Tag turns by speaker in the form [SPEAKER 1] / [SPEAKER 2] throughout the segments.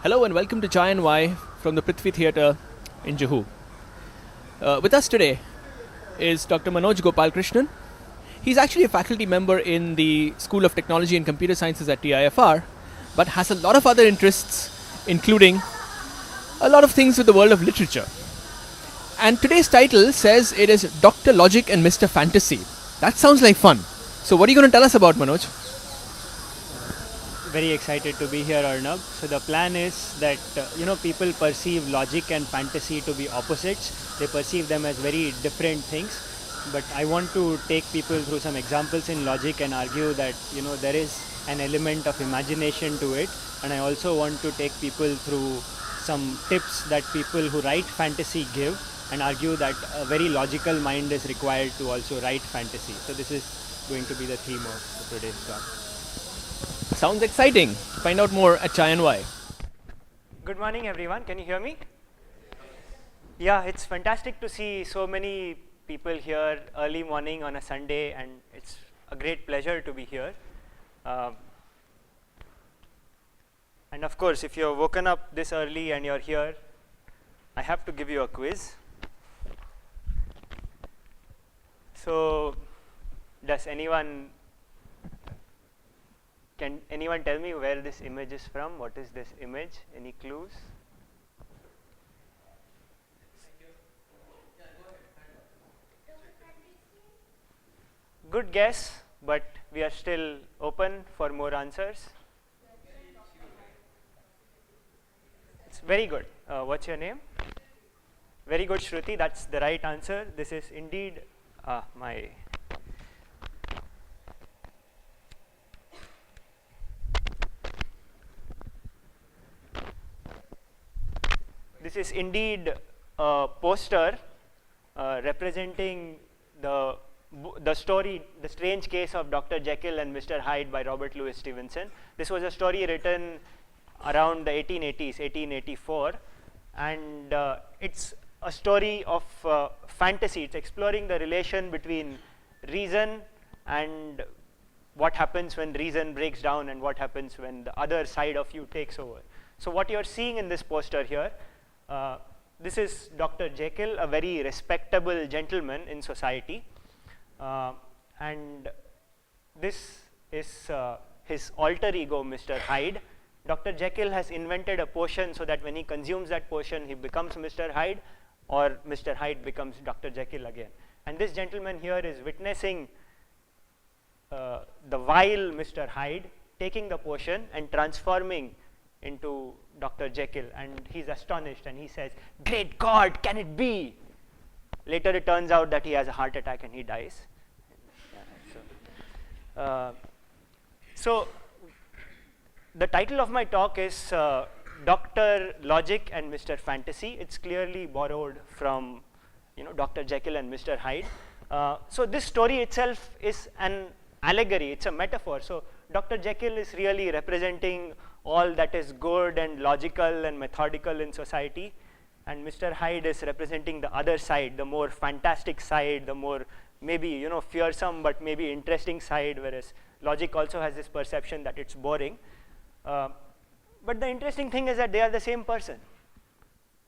[SPEAKER 1] Hello and welcome to Chai and Why from the Prithvi Theatre in Juhu. With us today is Dr. Manoj Gopalkrishnan. He's actually a faculty member in the School of Technology and Computer Sciences at TIFR, but has a lot of other interests, including a lot of things with the world of literature. And today's title says it is Dr. Logic and Mr. Fantasy. That sounds like fun. So what are you going to tell us about, Manoj?
[SPEAKER 2] Very excited to be here, Arnab. So the plan is that people perceive logic and fantasy to be opposites. They perceive them as very different things. But I want to take people through some examples in logic and argue that there is an element of imagination to it. And I also want to take people through some tips that people who write fantasy give, and argue that a very logical mind is required to also write fantasy. So this is going to be the theme of today's talk.
[SPEAKER 1] Sounds exciting. Find out more at Chai and Why.
[SPEAKER 2] Good morning, everyone. Can you hear me? Yeah, it's fantastic to see so many people here early morning on a Sunday, and it's a great pleasure to be here. And of course, if you're woken up this early and you're here, I have to give you a quiz. So, can anyone tell me where this image is from? What is this image? Any clues? Good guess, but we are still open for more answers. It's very good. What's your name? Very good, Shruti. That's the right answer. This is indeed This is indeed a poster representing the story, The Strange Case of Dr. Jekyll and Mr. Hyde by Robert Louis Stevenson. This was a story written around the 1880s, 1884, and it's a story of fantasy. It's exploring the relation between reason and what happens when reason breaks down, and what happens when the other side of you takes over. So what you're seeing in this poster here, this is Dr. Jekyll, a very respectable gentleman in society, and this is his alter ego, Mr. Hyde. Dr. Jekyll has invented a potion so that when he consumes that potion, he becomes Mr. Hyde, or Mr. Hyde becomes Dr. Jekyll again. And this gentleman here is witnessing the vile Mr. Hyde taking the potion and transforming into Dr. Jekyll, and he's astonished and he says, "Great God, can it be?" Later it turns out that he has a heart attack and he dies. So the title of my talk is Dr. Logic and Mr. Fantasy. It's clearly borrowed from Dr. Jekyll and Mr. Hyde. So this story itself is an allegory, it's a metaphor. So Dr. Jekyll is really representing all that is good and logical and methodical in society, and Mr. Hyde is representing the other side, the more fantastic side, the more maybe fearsome but maybe interesting side, whereas logic also has this perception that it's boring. But the interesting thing is that they are the same person.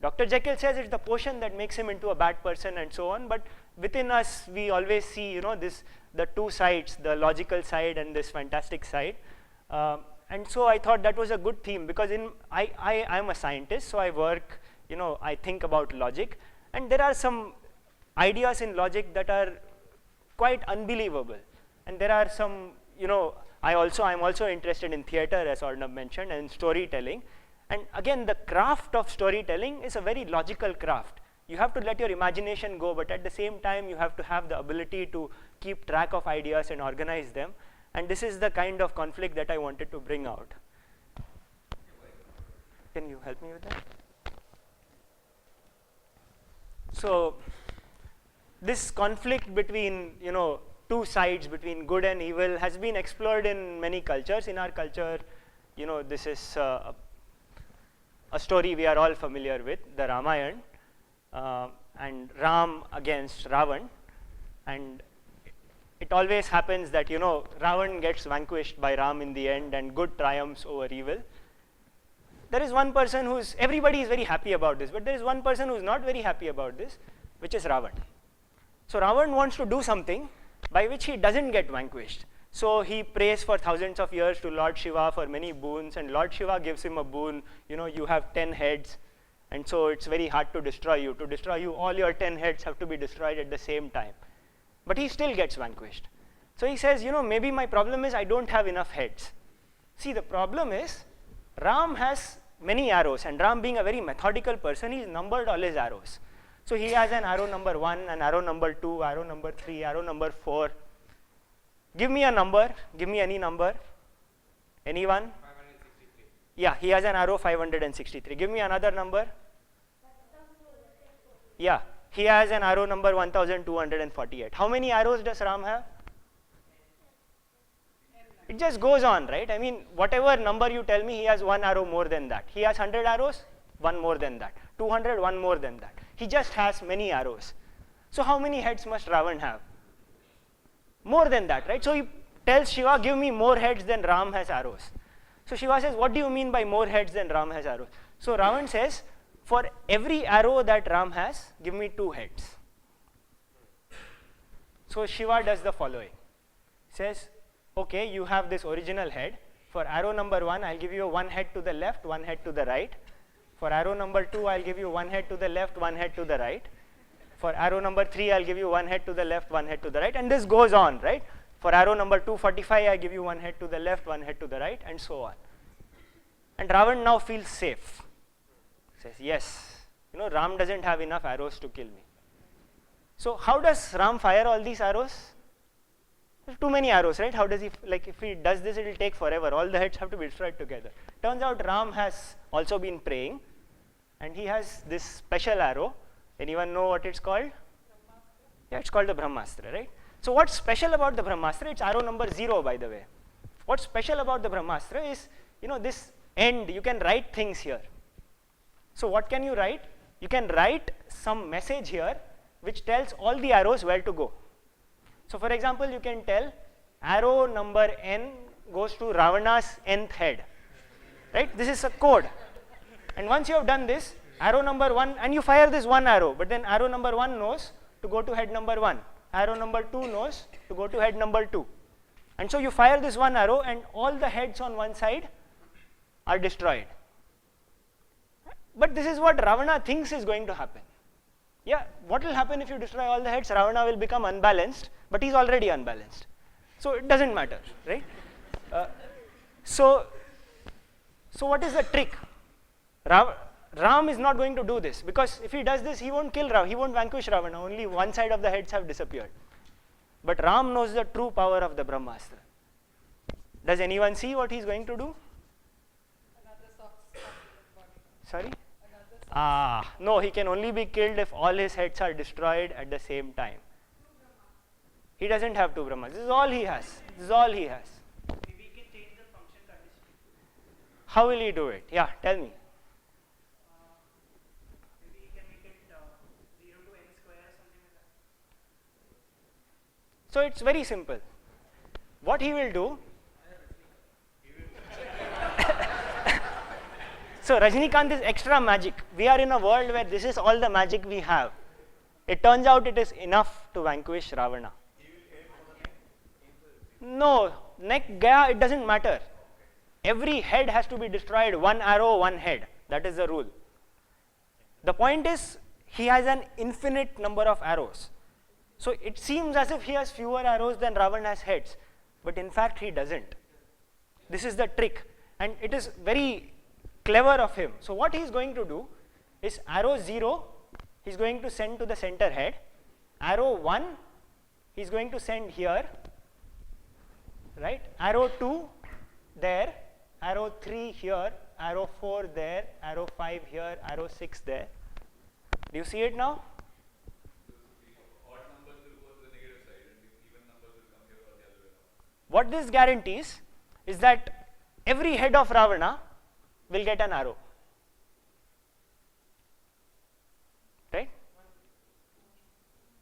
[SPEAKER 2] Dr. Jekyll says it's the potion that makes him into a bad person and so on, but within us we always see the two sides, the logical side and this fantastic side. And so I thought that was a good theme, because I am a scientist, so I work, I think about logic, and there are some ideas in logic that are quite unbelievable, and there are some, I'm also interested in theater, as Arnab mentioned, and storytelling. And again, the craft of storytelling is a very logical craft. You have to let your imagination go, but at the same time you have to have the ability to keep track of ideas and organize them. And this is the kind of conflict that I wanted to bring out. Can you help me with that? So this conflict between two sides, between good and evil, has been explored in many cultures. In our culture, this is a story we are all familiar with, the Ramayana, and Ram against Ravan, and it always happens that Ravan gets vanquished by Ram in the end and good triumphs over evil. there is one person who's, everybody is very happy about this, but there is one person who's not very happy about this, which is Ravan. So Ravan wants to do something by which he doesn't get vanquished. So he prays for thousands of years to Lord Shiva for many boons, and Lord Shiva gives him a boon, you have 10 heads, and so it's very hard to destroy you. To destroy you, all your 10 heads have to be destroyed at the same time. But he still gets vanquished. So he says, maybe my problem is I don't have enough heads. See, the problem is Ram has many arrows, and Ram, being a very methodical person, he's numbered all his arrows. So he has an arrow number 1, an arrow number 2, arrow number 3, arrow number 4. Give me a number, give me any number. Anyone?
[SPEAKER 3] 563.
[SPEAKER 2] Yeah, he has an arrow 563. Give me another number. Yeah, he has an arrow number 1248. How many arrows does Ram have? It just goes on, right? I mean, whatever number you tell me, he has one arrow more than that. He has 100 arrows, one more than that. 200, one more than that. He just has many arrows. So how many heads must Ravan have? More than that, right? So he tells Shiva, give me more heads than Ram has arrows. So Shiva says, what do you mean by more heads than Ram has arrows? So Ravan says, for every arrow that Ram has, give me 2 heads. So Shiva does the following. Says, okay, you have this original head. For arrow number 1, I'll give you 1 head to the left, 1 head to the right. For arrow number 2, I'll give you 1 head to the left, 1 head to the right. For arrow number 3, I'll give you 1 head to the left, 1 head to the right, and this goes on, right? For arrow number 245, I give you 1 head to the left, 1 head to the right, and so on. And Ravan now feels safe. Says, yes, Ram doesn't have enough arrows to kill me. So how does Ram fire all these arrows? There's too many arrows, right? How does he, if he does this, it will take forever. All the heads have to be destroyed together. Turns out Ram has also been praying, and he has this special arrow. Anyone know what it's called? Yeah, it's called the Brahmastra, right? So what's special about the Brahmastra? It's arrow number 0, by the way. What's special about the Brahmastra is, this end, you can write things here. So what can you write? You can write some message here which tells all the arrows where to go. So for example, you can tell arrow number n goes to Ravana's nth head, right? This is a code. And once you have done this, arrow number 1, and you fire this one arrow, but then arrow number 1 knows to go to head number 1. Arrow number 2 knows to go to head number 2. And so you fire this one arrow, and all the heads on one side are destroyed. But this is what Ravana thinks is going to happen. Yeah, what will happen if you destroy all the heads? Ravana will become unbalanced, but he's already unbalanced. So it doesn't matter, right? So what is the trick? Ram is not going to do this, because if he does this, he won't kill Ravana, he won't vanquish Ravana, only one side of the heads have disappeared. But Ram knows the true power of the Brahmastra. Does anyone see what he's going to do? Sorry? No, he can only be killed if all his heads are destroyed at the same time. He doesn't have 2 Brahmas. This is all he has. This is all he has.
[SPEAKER 3] Maybe he can change the function condition.
[SPEAKER 2] How will he do it? Yeah, tell me.
[SPEAKER 3] Maybe he can make it 0 to n square or something like that.
[SPEAKER 2] So it's very simple. What he will do, so Rajinikanth is extra magic. We are in a world where this is all the magic we have. It turns out it is enough to vanquish Ravana. No, neck, gaya, it doesn't matter. Every head has to be destroyed, 1 arrow, 1 head. That is the rule. The point is, he has an infinite number of arrows. So it seems as if he has fewer arrows than Ravana has heads, but in fact he doesn't. This is the trick, and it is very clever of him. So what he is going to do is arrow 0, he is going to send to the center head. Arrow 1, he is going to send here, right? Arrow 2 there, arrow 3 here, arrow 4 there, arrow 5 here, arrow 6 there. Do you see it now? What this guarantees is that every head of Ravana will get an arrow, right?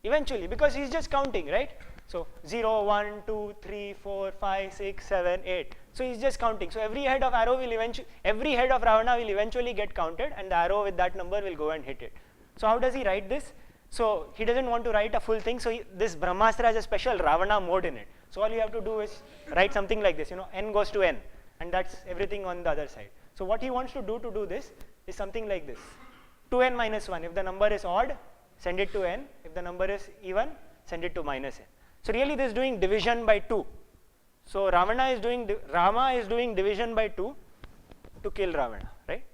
[SPEAKER 2] Eventually, because he's just counting, right? So 0, 1, 2, 3, 4, 5, 6, 7, 8. So he's just counting. So every head of Ravana will eventually get counted, and the arrow with that number will go and hit it. So how does he write this? So he doesn't want to write a full thing. So this Brahmastra has a special Ravana mode in it. So all you have to do is write something like this. N goes to n, and that's everything on the other side. So what he wants to do this is something like this: 2n minus 1. If the number is odd, send it to n. If the number is even, send it to minus n. So really this is doing division by 2. So Rama is doing division by 2 to kill Ravana, right?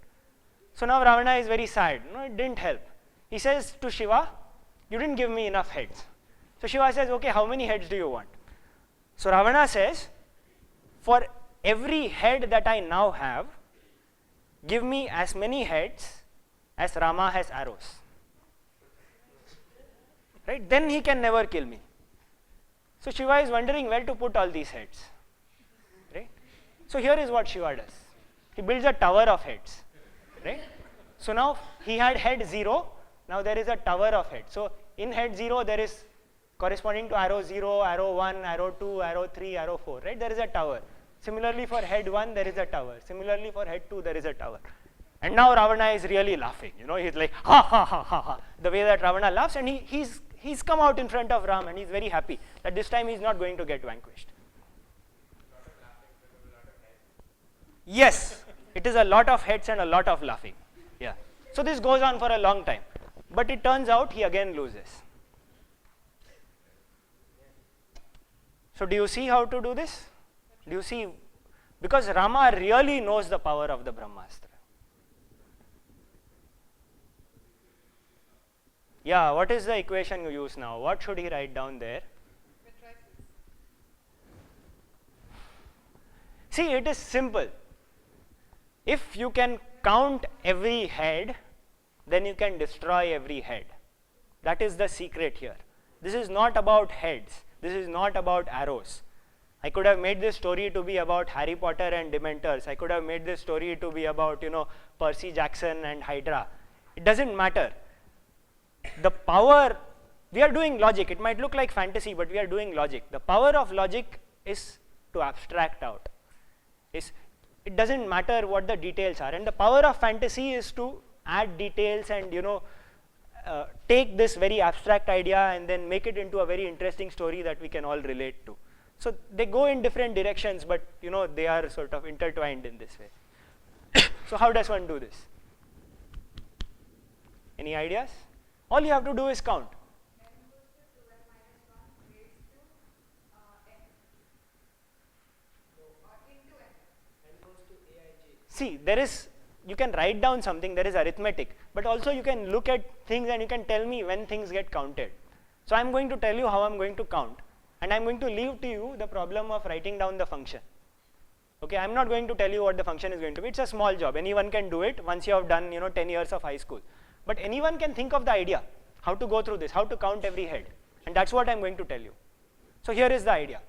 [SPEAKER 2] So now Ravana is very sad. It didn't help. He says to Shiva, you didn't give me enough heads. So Shiva says, okay, how many heads do you want? So Ravana says, for every head that I now have, give me as many heads as Rama has arrows. Right? Then he can never kill me. So Shiva is wondering where to put all these heads. Right? So here is what Shiva does. He builds a tower of heads. Right? So now he had head 0, now there is a tower of heads. So in head 0 there is corresponding to arrow 0, arrow 1, arrow 2, arrow 3, arrow 4, right? There is a tower. Similarly for head 1 there is a tower. Similarly for head 2 there is a tower. And now Ravana is really laughing. He's like ha ha ha ha ha. The way that Ravana laughs, and he's come out in front of Ram, and he's very happy that this time he's not going to get vanquished. Yes, it is a lot of heads and a lot of laughing. Yeah. So this goes on for a long time, but it turns out he again loses. So do you see how to do this? Do you see? Because Rama really knows the power of the Brahmastra. Yeah, what is the equation you use now? What should he write down there? See, it is simple. If you can count every head, then you can destroy every head. That is the secret here. This is not about heads. This is not about arrows. I could have made this story to be about Harry Potter and Dementors. I could have made this story to be about, Percy Jackson and Hydra. It doesn't matter. The power, we are doing logic. It might look like fantasy, but we are doing logic. The power of logic is to abstract out. It doesn't matter what the details are. And the power of fantasy is to add details and, take this very abstract idea and then make it into a very interesting story that we can all relate to. So they go in different directions, but they are sort of intertwined in this way. So how does one do this? Any ideas? All you have to do is count. See, you can write down something, there is arithmetic, but also you can look at things and you can tell me when things get counted. So I am going to tell you how I am going to count, and I am going to leave to you the problem of writing down the function. Okay, I am not going to tell you what the function is going to be. It's a small job. Anyone can do it once you have done 10 years of high school. But anyone can think of the idea, how to go through this, how to count every head, and that's what I am going to tell you. So here is the idea.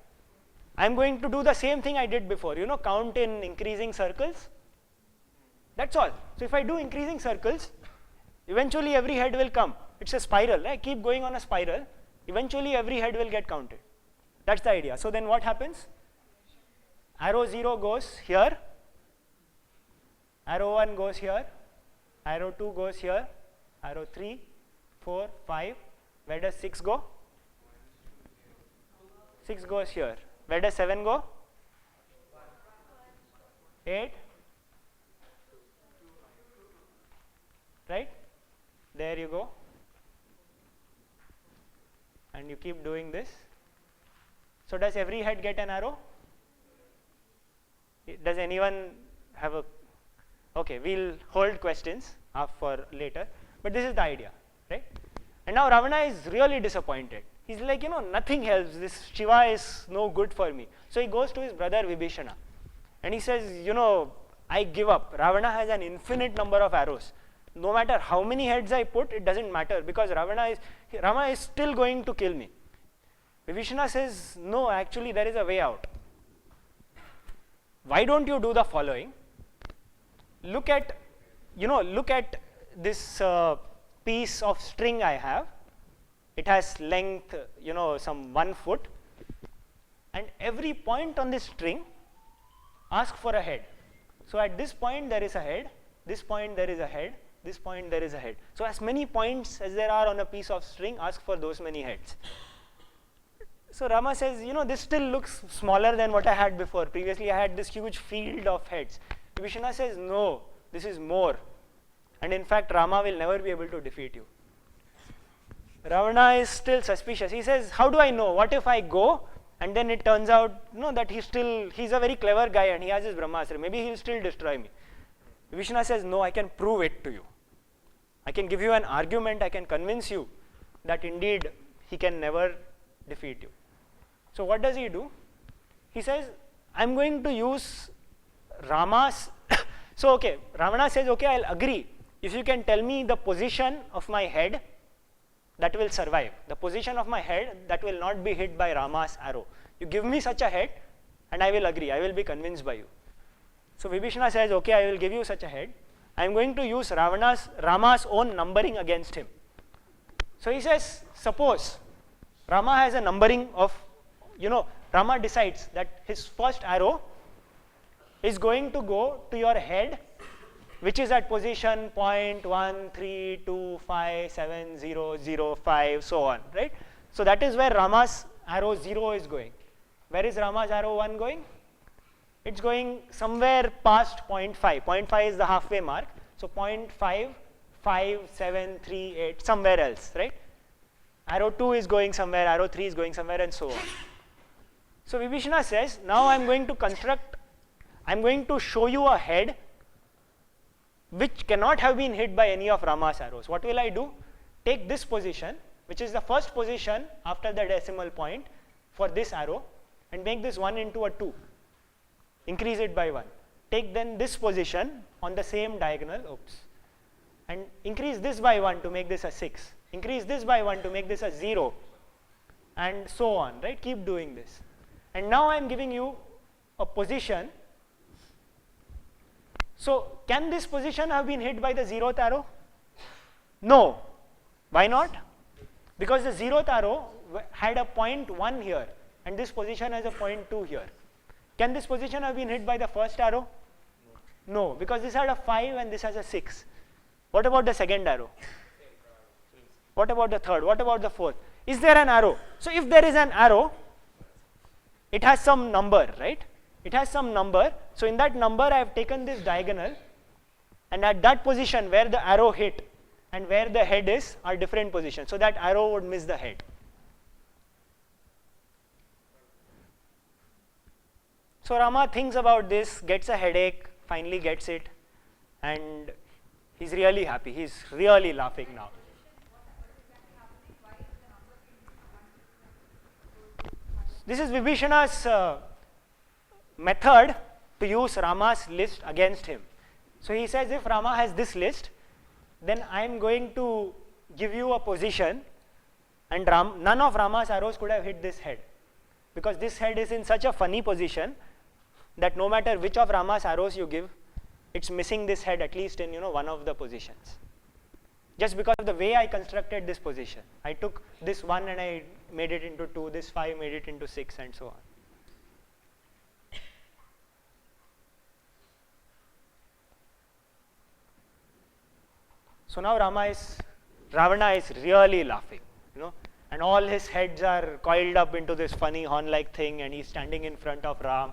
[SPEAKER 2] I am going to do the same thing I did before, count in increasing circles. That's all. So if I do increasing circles, eventually every head will come. It's a spiral. I keep going on a spiral. Eventually every head will get counted. That's the idea. So then what happens? Arrow 0 goes here. Arrow 1 goes here. Arrow 2 goes here. Arrow 3, 4, 5. Where does 6 go? 6 goes here. Where does 7 go? 8. Right? There you go. And you keep doing this. So does every head get an arrow? Does anyone have a... Okay, we'll hold questions for later. But this is the idea, right? And now Ravana is really disappointed. He's like, nothing helps. This Shiva is no good for me. So he goes to his brother Vibhishana. And he says, I give up. Ravana has an infinite number of arrows. No matter how many heads I put, it doesn't matter, because Rama is still going to kill me. Vibhishana says, no, actually there is a way out. Why don't you do the following? Look at this piece of string I have. It has length, some 1 foot. and every point on this string ask for a head. So at this point there is a head, this point there is a head, this point there is a head. So as many points as there are on a piece of string, ask for those many heads. So Rama says, you know, this still looks smaller than what I had before. Previously I had this huge field of heads. Vibhishana says, no, this is more. And in fact, Rama will never be able to defeat you. Ravana is still suspicious. He says, how do I know? What if I go and then it turns out, you know, that he's a very clever guy and he has his Brahmastra. Maybe he'll still destroy me. Vibhishana says, no, I can prove it to you. I can give you an argument, I can convince you that indeed he can never defeat you. So what does he do? He says, I'm going to use Rama's. So okay, Ravana says, okay, I'll agree. If you can tell me the position of my head that will survive, the position of my head that will not be hit by Rama's arrow. You give me such a head and I will agree, I will be convinced by you. So Vibhishana says, okay, I will give you such a head. I am going to use Rama's own numbering against him. So he says, suppose Rama has a numbering of, Rama decides that his first arrow is going to go to your head, which is at position 0.132570005, so on, right? So that is where Rama's arrow 0 is going. Where is Rama's arrow 1 going? It's going somewhere past 0.5. 0.5 is the halfway mark. So 0.55738, somewhere else, right? Arrow 2 is going somewhere, arrow 3 is going somewhere, and so on. So Vibhishana says, now I'm going to show you a head which cannot have been hit by any of Rama's arrows. What will I do? Take this position, which is the first position after the decimal point for this arrow, and make this 1 into a 2. Increase it by 1. Take then this position on the same diagonal, and increase this by 1 to make this a 6. Increase this by 1 to make this a 0, and so on, right? Keep doing this. And now I am giving you a position. So can this position have been hit by the 0th arrow? No. Why not? Because the 0th arrow had a point 1 here, and this position has a point 2 here. Can this position have been hit by the first arrow? No, because this had a 5 and this has a 6. What about the second arrow? What about the third? What about the fourth? Is there an arrow? So if there is an arrow, it has some number, right? It has some number. So in that number, I have taken this diagonal, and at that position where the arrow hit and where the head is are different positions. So that arrow would miss the head. So Rama thinks about this, gets a headache, finally gets it, and he's really happy. He's really laughing now. This is Vibhishana's method to use Rama's list against him. So he says, if Rama has this list, then I am going to give you a position, and none of Rama's arrows could have hit this head, because this head is in such a funny position that no matter which of Rama's arrows you give, it's missing this head at least in one of the positions. Just because of the way I constructed this position. I took this 1 and I made it into 2, this 5 made it into 6, and so on. So now Ravana is really laughing, and all his heads are coiled up into this funny horn-like thing, and he's standing in front of Ram,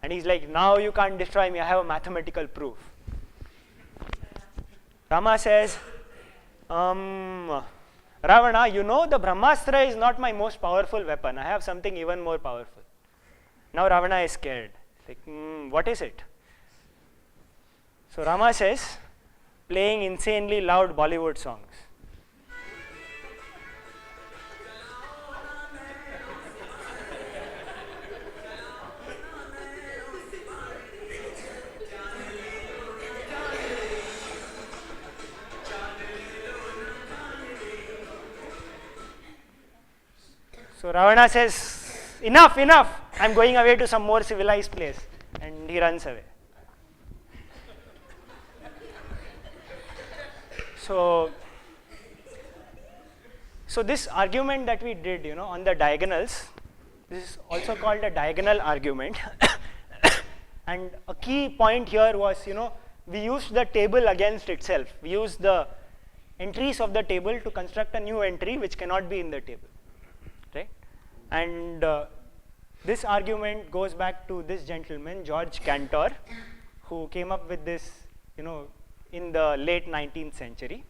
[SPEAKER 2] and he's like, now you can't destroy me, I have a mathematical proof. Rama says, Ravana, the Brahmastra is not my most powerful weapon. I have something even more powerful. Now Ravana is scared. He's like, what is it? So Rama says, playing insanely loud Bollywood songs. So Ravana says, enough, I'm going away to some more civilized place, and he runs away. So this argument that we did, on the diagonals, This is also called a diagonal argument. And a key point here was, we used the table against itself. We used the entries of the table to construct a new entry which cannot be in the table, right? And this argument goes back to this gentleman, George Cantor, who came up with this, in the late 19th century.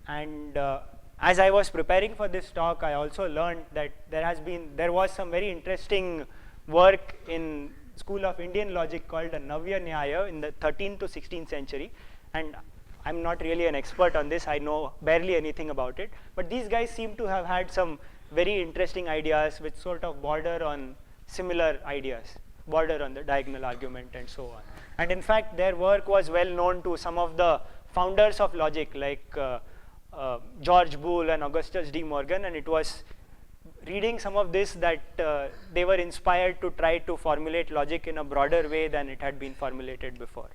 [SPEAKER 2] And as I was preparing for this talk, I also learned that there was some very interesting work in school of Indian logic called the Navya Nyaya in the 13th to 16th century. And I'm not really an expert on this, I know barely anything about it, but these guys seem to have had some very interesting ideas which sort of border on similar ideas, border on the diagonal argument and so on. And in fact, their work was well known to some of the founders of logic like George Boole and Augustus De Morgan, and it was reading some of this that they were inspired to try to formulate logic in a broader way than it had been formulated before.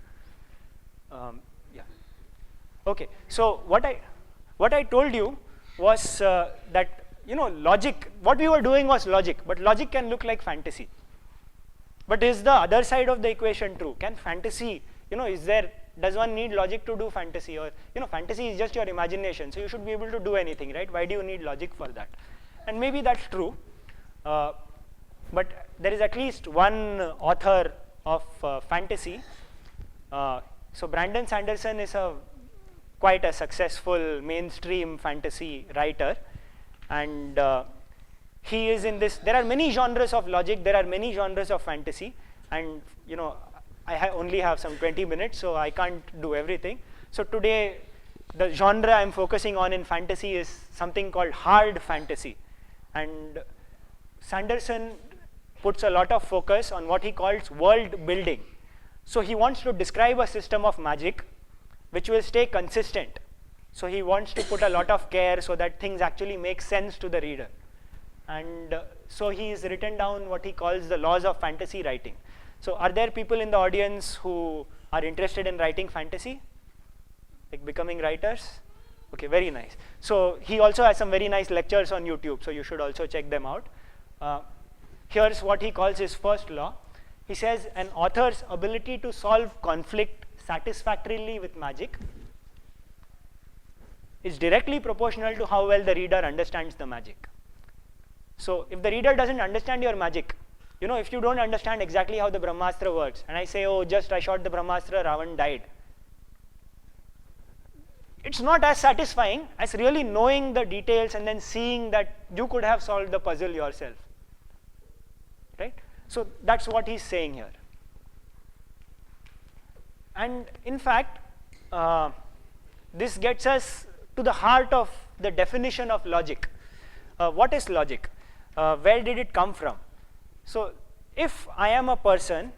[SPEAKER 2] Yeah. Okay, so what I told you was that logic, what we were doing was logic, but logic can look like fantasy. But is the other side of the equation true? Can fantasy, does one need logic to do fantasy? Or, fantasy is just your imagination, so you should be able to do anything, right? Why do you need logic for that? And maybe that's true, but there is at least one author of fantasy. So Brandon Sanderson is quite a successful mainstream fantasy writer, and he is in this. There are many genres of logic, there are many genres of fantasy, and I only have some 20 minutes, so I can't do everything. So today, the genre I'm focusing on in fantasy is something called hard fantasy. And Sanderson puts a lot of focus on what he calls world building. So he wants to describe a system of magic which will stay consistent. So he wants to put a lot of care so that things actually make sense to the reader. And so he's written down what he calls the laws of fantasy writing. So are there people in the audience who are interested in writing fantasy? Like becoming writers? Okay, very nice. So he also has some very nice lectures on YouTube, so you should also check them out. Here's what he calls his first law. He says an author's ability to solve conflict satisfactorily with magic is directly proportional to how well the reader understands the magic. So if the reader doesn't understand your magic, if you don't understand exactly how the Brahmastra works, and I say, oh, just I shot the Brahmastra, Ravan died, it's not as satisfying as really knowing the details and then seeing that you could have solved the puzzle yourself, right? So that's what he's saying here. And in fact, this gets us to the heart of the definition of logic. What is logic? Where did it come from? So if I am a person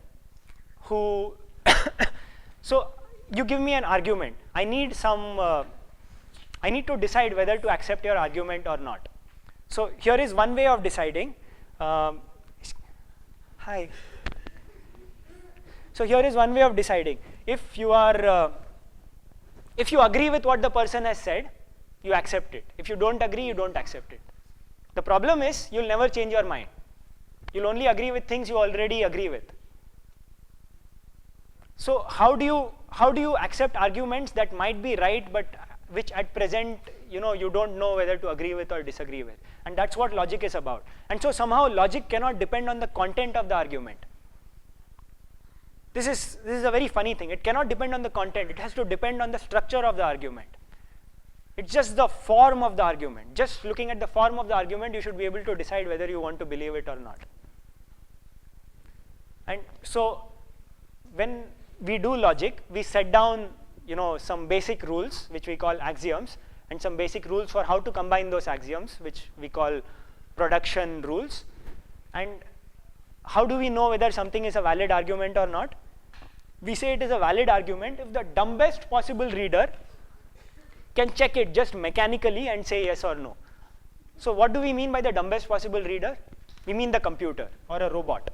[SPEAKER 2] who, so you give me an argument. I need to decide whether to accept your argument or not. So here is one way of deciding. Hi. So here is one way of deciding. If you agree with what the person has said, you accept it. If you don't agree, you don't accept it. The problem is you'll never change your mind. You'll only agree with things you already agree with. So how do you accept arguments that might be right, but which at present you don't know whether to agree with or disagree with? And that's what logic is about. And so somehow logic cannot depend on the content of the argument. This is a very funny thing. It cannot depend on the content. It has to depend on the structure of the argument. It's just the form of the argument. Just looking at the form of the argument, you should be able to decide whether you want to believe it or not. And so when we do logic, we set down some basic rules which we call axioms, and some basic rules for how to combine those axioms which we call production rules. And how do we know whether something is a valid argument or not? We say it is a valid argument if the dumbest possible reader can check it just mechanically and say yes or no. So what do we mean by the dumbest possible reader? We mean the computer or a robot.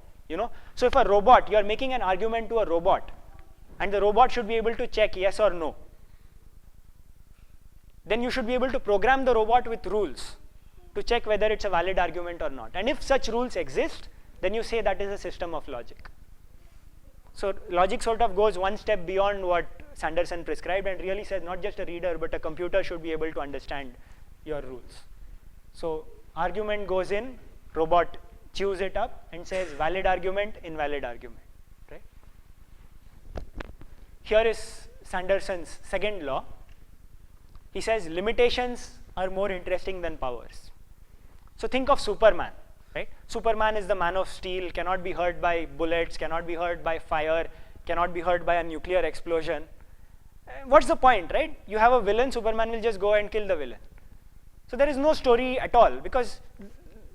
[SPEAKER 2] So if a robot, you are making an argument to a robot, and the robot should be able to check yes or no, then you should be able to program the robot with rules to check whether it's a valid argument or not. And if such rules exist, then you say that is a system of logic. So logic sort of goes one step beyond what Sanderson prescribed and really says not just a reader, but a computer should be able to understand your rules. So argument goes in, robot chews it up and says valid argument, invalid argument, right? Here is Sanderson's second law. He says limitations are more interesting than powers. So think of Superman, right? Superman is the man of steel, cannot be hurt by bullets, cannot be hurt by fire, cannot be hurt by a nuclear explosion. What's the point, right? You have a villain, Superman will just go and kill the villain. So there is no story at all because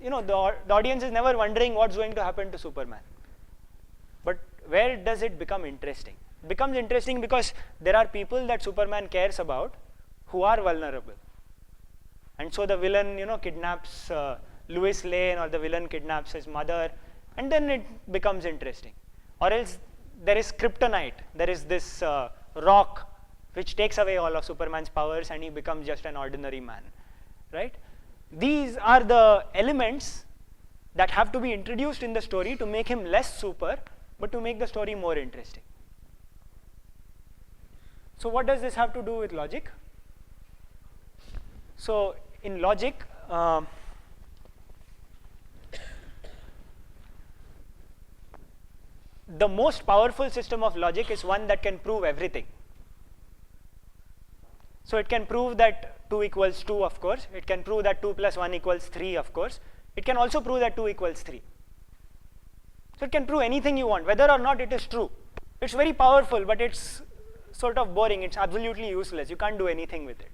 [SPEAKER 2] the audience is never wondering what's going to happen to Superman. But where does it become interesting? It becomes interesting because there are people that Superman cares about who are vulnerable. And so the villain, kidnaps Lois Lane, or the villain kidnaps his mother, and then it becomes interesting. Or else there is kryptonite. There is this rock which takes away all of Superman's powers and he becomes just an ordinary man, right? These are the elements that have to be introduced in the story to make him less super, but to make the story more interesting. So what does this have to do with logic? So in logic, the most powerful system of logic is one that can prove everything. So it can prove that 2 equals 2, of course. It can prove that 2 plus 1 equals 3, of course. It can also prove that 2 equals 3. So it can prove anything you want, whether or not it is true. It's very powerful, but it's sort of boring. It's absolutely useless. You can't do anything with it.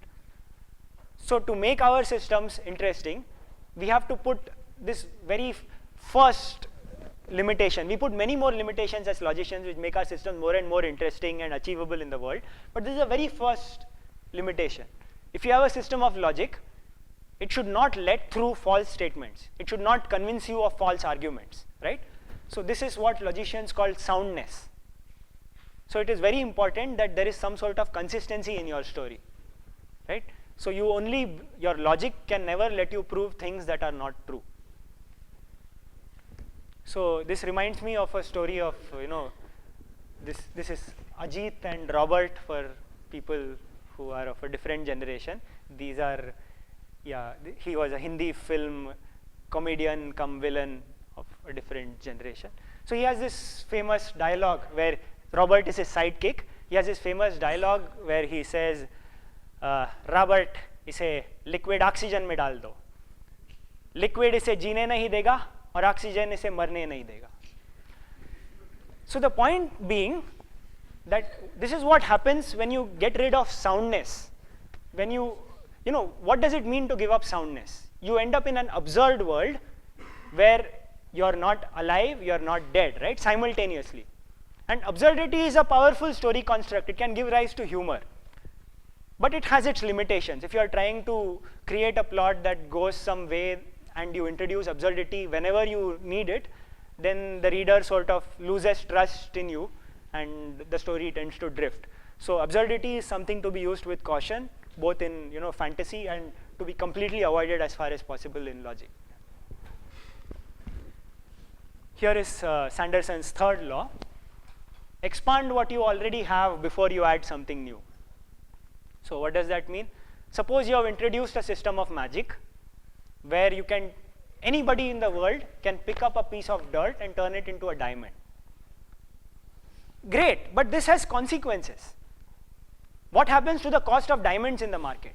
[SPEAKER 2] So to make our systems interesting, we have to put this very first limitation. We put many more limitations as logicians which make our systems more and more interesting and achievable in the world. But this is the very first limitation. If you have a system of logic, it should not let through false statements. It should not convince you of false arguments, right? So this is what logicians call soundness. So it is very important that there is some sort of consistency in your story, right? So your logic can never let you prove things that are not true. So this reminds me of a story of, this is Ajit and Robert for people who are of a different generation. These are, he was a Hindi film comedian come villain of a different generation. So he has this famous dialogue where Robert is his sidekick. He has this famous dialogue where he says, Robert, इसे liquid oxygen में डाल दो. Liquid इसे जीने नहीं देगा और oxygen इसे मरने नहीं देगा. So the point being that this is what happens when you get rid of soundness. When what does it mean to give up soundness? You end up in an absurd world where you're not alive, you're not dead, right? Simultaneously. And absurdity is a powerful story construct. It can give rise to humor. But it has its limitations. If you are trying to create a plot that goes some way and you introduce absurdity whenever you need it, then the reader sort of loses trust in you and the story tends to drift. So absurdity is something to be used with caution, both in fantasy and to be completely avoided as far as possible in logic. Here is Sanderson's third law. Expand what you already have before you add something new. So what does that mean? Suppose you have introduced a system of magic where anybody in the world can pick up a piece of dirt and turn it into a diamond. Great, but this has consequences. What happens to the cost of diamonds in the market?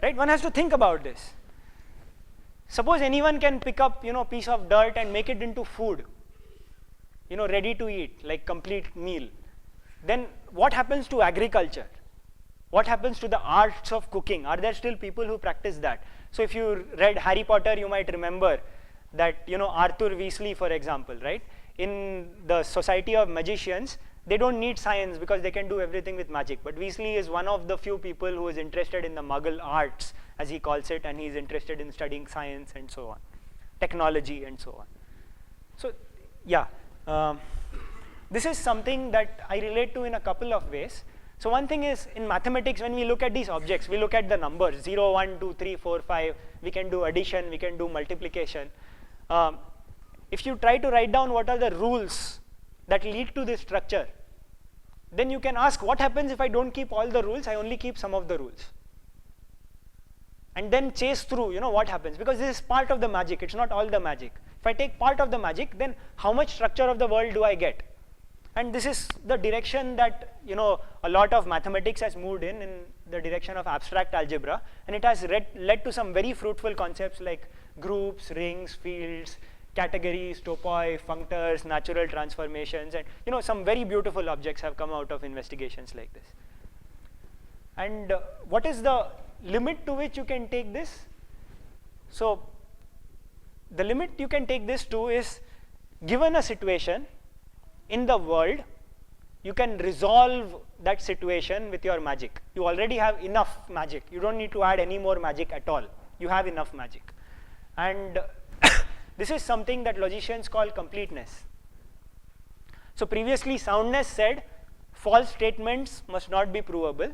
[SPEAKER 2] Right? One has to think about this. Suppose anyone can pick up a piece of dirt and make it into food, ready to eat, like complete meal. Then what happens to agriculture? What happens to the arts of cooking? Are there still people who practice that? So if you read Harry Potter, you might remember that Arthur Weasley, for example, right? In the Society of Magicians, they don't need science because they can do everything with magic. But Weasley is one of the few people who is interested in the Muggle arts, as he calls it, and he's interested in studying science and so on, technology and so on. So yeah, this is something that I relate to in a couple of ways. So one thing is, in mathematics, when we look at these objects, we look at the numbers 0, 1, 2, 3, 4, 5. We can do addition, we can do multiplication. If you try to write down what are the rules that lead to this structure, then you can ask, what happens if I don't keep all the rules, I only keep some of the rules? And then chase through, what happens, because this is part of the magic, it's not all the magic. If I take part of the magic, then how much structure of the world do I get? And this is the direction that, a lot of mathematics has moved in the direction of abstract algebra, and it has led to some very fruitful concepts like groups, rings, fields, categories, topoi, functors, natural transformations, and some very beautiful objects have come out of investigations like this. And what is the limit to which you can take this? So the limit you can take this to is, given a situation in the world, you can resolve that situation with your magic. You already have enough magic. You don't need to add any more magic at all. You have enough magic. And this is something that logicians call completeness. So previously, soundness said false statements must not be provable.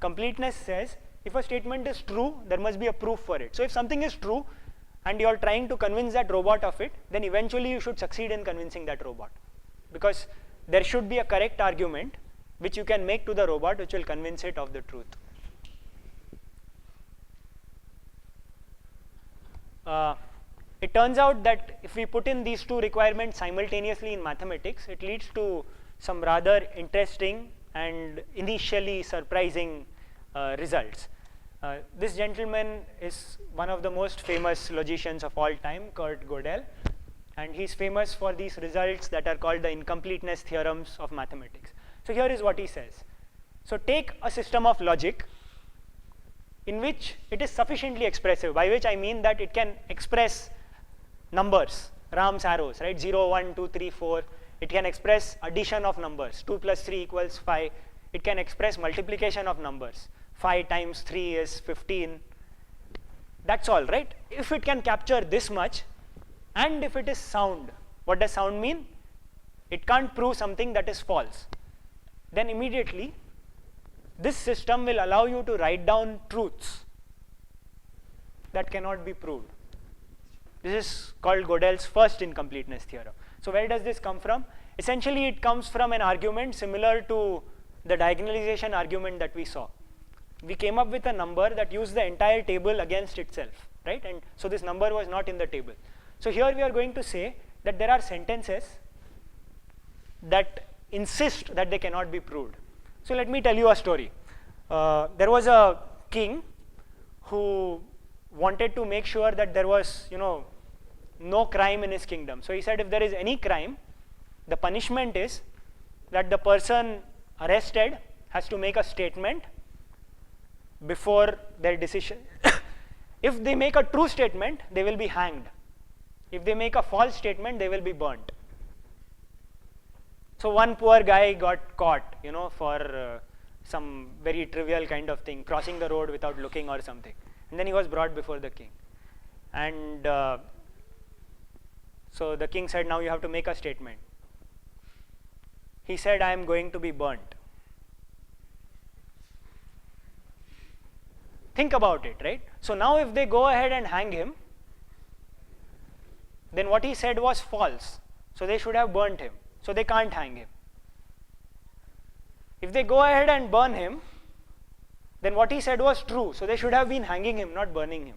[SPEAKER 2] Completeness says if a statement is true, there must be a proof for it. So if something is true and you are trying to convince that robot of it, then eventually you should succeed in convincing that robot, because there should be a correct argument which you can make to the robot which will convince it of the truth. It turns out that if we put in these two requirements simultaneously in mathematics, it leads to some rather interesting and initially surprising results. This gentleman is one of the most famous logicians of all time, Kurt Gödel, and he's famous for these results that are called the incompleteness theorems of mathematics. So here is what he says. So take a system of logic in which it is sufficiently expressive, by which I mean that it can express numbers, Ram's arrows, right? 0, 1, 2, 3, 4. It can express addition of numbers, 2 plus 3 equals 5. It can express multiplication of numbers, 5 times 3 is 15. That's all, right? If it can capture this much, and if it is sound, what does sound mean? It can't prove something that is false. Then immediately, this system will allow you to write down truths that cannot be proved. This is called Gödel's first incompleteness theorem. So where does this come from? Essentially, it comes from an argument similar to the diagonalization argument that we saw. We came up with a number that used the entire table against itself, right? And so this number was not in the table. So here we are going to say that there are sentences that insist that they cannot be proved. So let me tell you a story. There was a king who wanted to make sure that there was, no crime in his kingdom. So he said, if there is any crime, the punishment is that the person arrested has to make a statement before their decision. If they make a true statement, they will be hanged. If they make a false statement, they will be burnt. So one poor guy got caught, for some very trivial kind of thing, crossing the road without looking or something. And then he was brought before the king. And so the king said, now you have to make a statement. He said, I am going to be burnt. Think about it, right? So now if they go ahead and hang him, then what he said was false. So they should have burnt him. So they can't hang him. If they go ahead and burn him, then what he said was true. So they should have been hanging him, not burning him.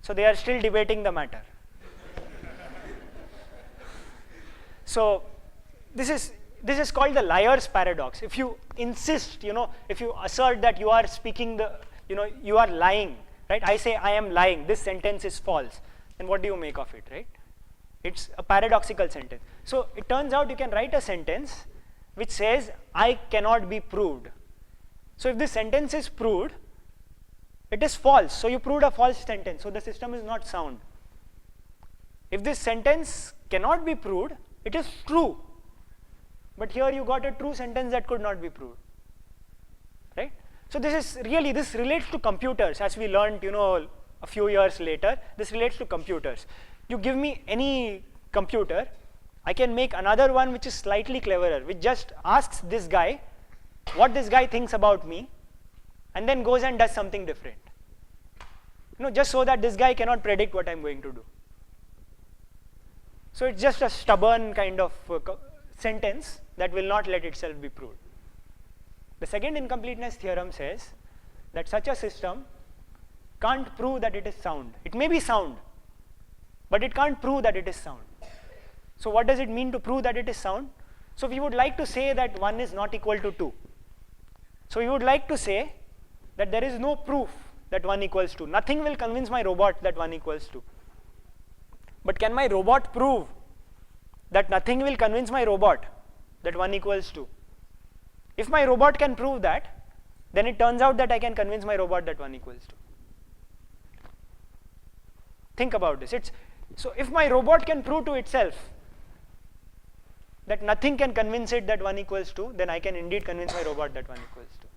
[SPEAKER 2] So they are still debating the matter. So this is called the liar's paradox. If you insist, if you assert that you are speaking you are lying, right? I say I am lying, this sentence is false. Then what do you make of it, right? It's a paradoxical sentence. So it turns out you can write a sentence which says I cannot be proved. So if this sentence is proved, it is false. So you proved a false sentence. So the system is not sound. If this sentence cannot be proved, it is true. But here you got a true sentence that could not be proved, right? So this relates to computers, as we learned, a few years later. This relates to computers. You give me any computer, I can make another one which is slightly cleverer, which just asks this guy what this guy thinks about me, and then goes and does something different. Just so that this guy cannot predict what I'm going to do. So it's just a stubborn kind of sentence that will not let itself be proved. The second incompleteness theorem says that such a system can't prove that it is sound. It may be sound, but it can't prove that it is sound. So what does it mean to prove that it is sound? So we would like to say that 1 is not equal to 2. So we would like to say that there is no proof that 1 equals 2. Nothing will convince my robot that 1 equals 2. But can my robot prove that nothing will convince my robot that 1 equals 2? If my robot can prove that, then it turns out that I can convince my robot that 1 equals 2. Think about this. So if my robot can prove to itself that nothing can convince it that 1 equals 2, then I can indeed convince my robot that 1 equals 2.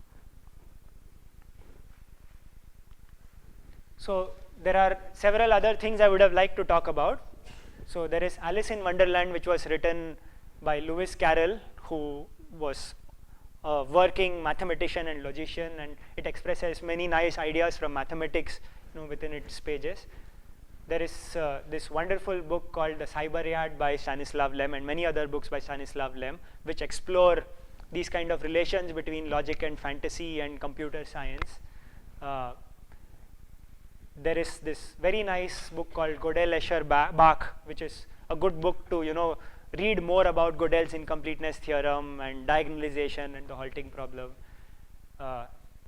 [SPEAKER 2] So there are several other things I would have liked to talk about. So there is Alice in Wonderland, which was written by Lewis Carroll, who was a working mathematician and logician, and it expresses many nice ideas from mathematics within its pages. There is this wonderful book called The Cyber Yard by Stanislav Lem, and many other books by Stanislav Lem, which explore these kind of relations between logic and fantasy and computer science. There is this very nice book called Gödel, Escher, Bach, which is a good book to read more about Gödel's incompleteness theorem and diagonalization and the halting problem.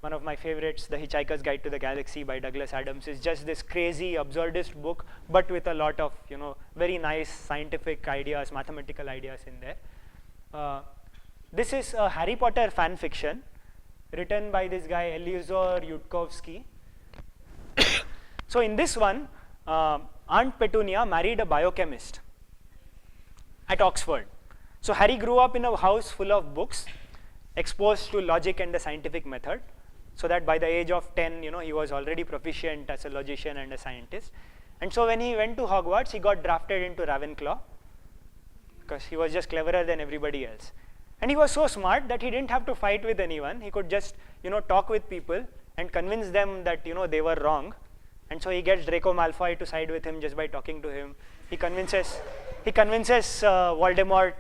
[SPEAKER 2] One of my favorites, The Hitchhiker's Guide to the Galaxy by Douglas Adams, is just this crazy absurdist book, but with a lot of very nice scientific ideas, mathematical ideas in there. This is a Harry Potter fan fiction written by this guy Eliezer Yudkowsky. So in this one, Aunt Petunia married a biochemist at Oxford. So Harry grew up in a house full of books, exposed to logic and the scientific method, so that by the age of 10, he was already proficient as a logician and a scientist. And so when he went to Hogwarts, he got drafted into Ravenclaw, because he was just cleverer than everybody else. And he was so smart that he didn't have to fight with anyone. He could just talk with people and convince them that they were wrong. And so he gets Draco Malfoy to side with him just by talking to him. He convinces Voldemort,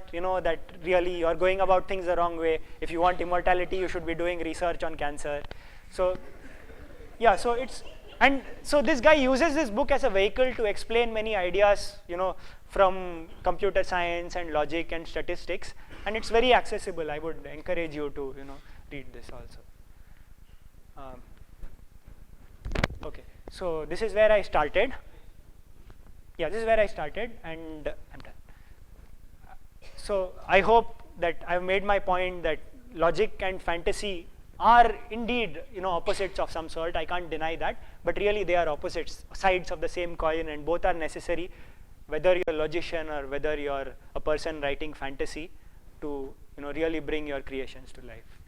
[SPEAKER 2] that really you're going about things the wrong way. If you want immortality, you should be doing research on cancer. So, yeah, so this guy uses this book as a vehicle to explain many ideas, from computer science and logic and statistics, and it's very accessible. I would encourage you to, read this also. Okay. So this is where I started. Yeah, this is where I started, and I'm done. So I hope that I've made my point that logic and fantasy are indeed opposites of some sort. I can't deny that, but really they are opposites, sides of the same coin, and both are necessary, whether you're a logician or whether you're a person writing fantasy, to really bring your creations to life.